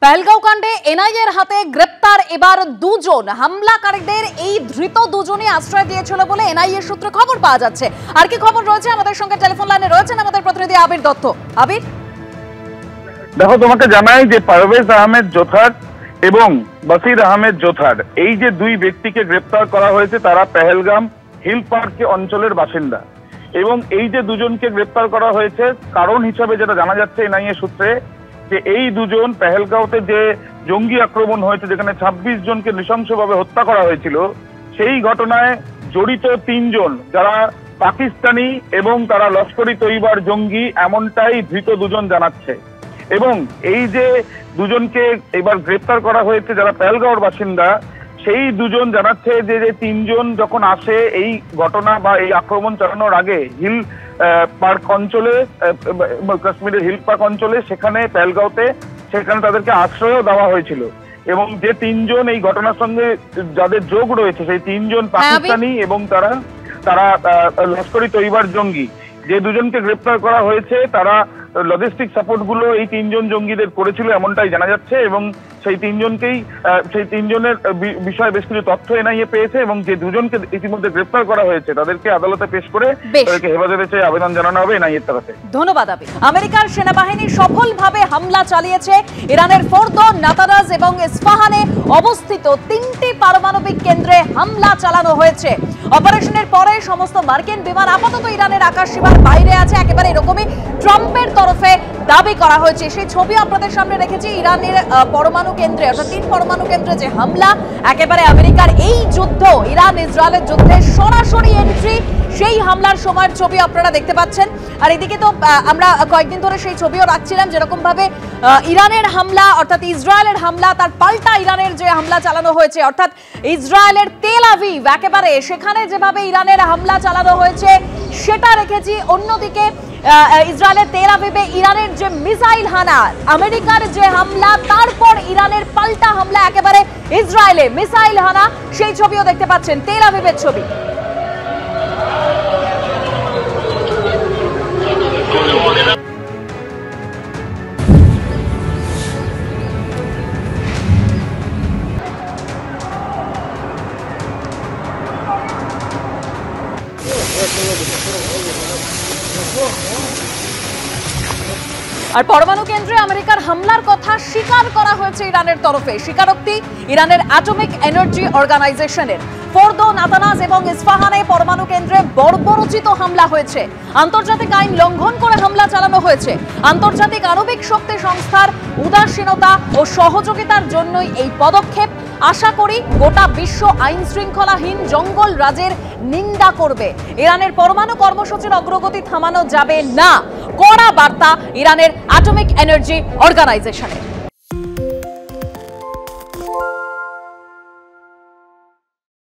পেহেলগাঁও কাণ্ডে এনআইএর হাতে গ্রেপ্তার এবার দুজন হামলাকারীদের। এই ধৃত দুজনই আশ্রয় দিয়েছিল বলে এনআইএ সূত্রে খবর পাওয়া যাচ্ছে। আর কি খবর রয়েছে আমাদের সঙ্গে টেলিফোন লাইনে রয়েছেন আমাদের প্রতিনিধি আবির দত্ত। আবির, দেখো, তোমাকে জানাই যে পারভেজ আহমেদ জোথার এবং বসির আহমেদ জোথার এই যে দুই ব্যক্তিকে গ্রেপ্তার করা হয়েছে তারা পেহেলগাম হিল পার্ক অঞ্চলের বাসিন্দা। এবং এই যে দুজনকে গ্রেপ্তার করা হয়েছে কারণ হিসাবে যেটা জানা যাচ্ছে এনআইএ সূত্রে, যে এই দুজন পেহেলগাঁওতে যে জঙ্গি আক্রমণ হয়েছে যেখানে ২৬ জনকে নৃশংসভাবে হত্যা করা হয়েছিল, সেই ঘটনায় জড়িত ৩ জন যারা পাকিস্তানি এবং তারা লস্করি তৈবার জঙ্গি, এমনটাই ধৃত দুজন জানাচ্ছে। এবং এই যে দুজনকে এবার গ্রেপ্তার করা হয়েছে যারা পেহেলগাঁওর বাসিন্দা, সেই দুজন জানাচ্ছে যে ৩ জন যখন আসে এই ঘটনা বা এই আক্রমণ চালানোর আগে হিল পার্ক অঞ্চলে, কাশ্মীরের হিল পার্ক অঞ্চলে, সেখানে পেহেলগাঁওতে সেখানে তাদেরকে আশ্রয়ও দেওয়া হয়েছিল। এবং যে ৩ জন এই ঘটনার সঙ্গে যাদের যোগ রয়েছে সেই ৩ জন পাকিস্তানি এবং তারা লস্করি তৈবার জঙ্গি। যে দুজনকে গ্রেপ্তার করা হয়েছে তারা লজিস্টিক সাপোর্ট গুলো এই ৩ জন জঙ্গিদের করেছিল এমনটাই জানা যাচ্ছে। এবং সেই ৩ জনের বিষয়ে বেশ কিছু তথ্য এনআইএ পেয়েছে এবং যে দুজনকে ইতিমধ্যে গ্রেপ্তার করা হয়েছে তাদেরকে আদালতে পেশ করে তাদেরকে হেফাজতে চেয়ে আবেদন জানানো হবে এনআইএর তরফে। ধন্যবাদ আবির। আমেরিকার সেনাবাহিনী সফলভাবে হামলা চালিয়েছে ইরানের ফোর্দো, নাতানজ এবং ইস্পাহানে অবস্থিত ৩টি পারমাণবিক কেন্দ্রে হামলা চালানো হয়েছে। অপারেশনের পরে সমস্ত মার্কিন বিমান আপাতত ইরানের আকাশ সীমার বাইরে আছে, একেবারে এরকমই ট্রাম্পের তরফে দাবি করা হয়েছে। সেই ছবি আপনাদের সামনে রেখেছি। ইরানের পরমাণু কেন্দ্রে, অর্থাৎ ৩ পরমাণু কেন্দ্রে যে হামলা, একেবারে আমেরিকার এই যুদ্ধ, ইরান ইসরায়েলের যুদ্ধে সরাসরি এন্ট্রি, সেই হামলার সময়ের ছবি আপনারা দেখতে পাচ্ছেন। আর এদিকে তো আমরা কয়েকদিন ধরে সেই ছবিও রাখছিলাম, যেরকম ভাবে ইরানের হামলা, অর্থাৎ ইসরায়েলের হামলা, তার পাল্টা ইরানের যে হামলা চালানো হয়েছে, অর্থাৎ ইসরায়েলের তেল আভিভ, একেবারে সেখানে যেভাবে ইরানের হামলা চালানো হয়েছে সেটা রেখেছি। অন্যদিকে ইসরায়েলের তেল আভিভে ইরানের যে মিসাইল হানা, আমেরিকার যে হামলা, তারপর ইরানের পাল্টা হামলা, একেবারে ইসরায়েলে মিসাইল হানা, সেই ছবিও দেখতে পাচ্ছেন, তেল আভিভের ছবি। আর পরমাণু কেন্দ্রে আমেরিকার হামলার কথা স্বীকার করা হয়েছে ইরানের তরফে। স্বীকারোক্তি ইরানের অ্যাটমিক এনার্জি অর্গানাইজেশনের। ফোর্দো, নাতানজ এবং ইস্পাহানে পরমাণু কেন্দ্রে বর্বরোচিত হামলা হয়েছে। আন্তর্জাতিক আইন লঙ্ঘন করে হামলা চালানো হয়েছে। আন্তর্জাতিক আণবিক শক্তি সংস্থার উদাসীনতা ও সহযোগিতার জন্যই এই পদক্ষেপ। আশা করি গোটা বিশ্ব আইন শৃঙ্খলাহীন জঙ্গল রাজের নিন্দা করবে। ইরানের পরমাণু কর্মসূচির অগ্রগতি থামানো যাবে না, কড়া বার্তা ইরানের অ্যাটমিক এনার্জি অর্গানাইজেশনের।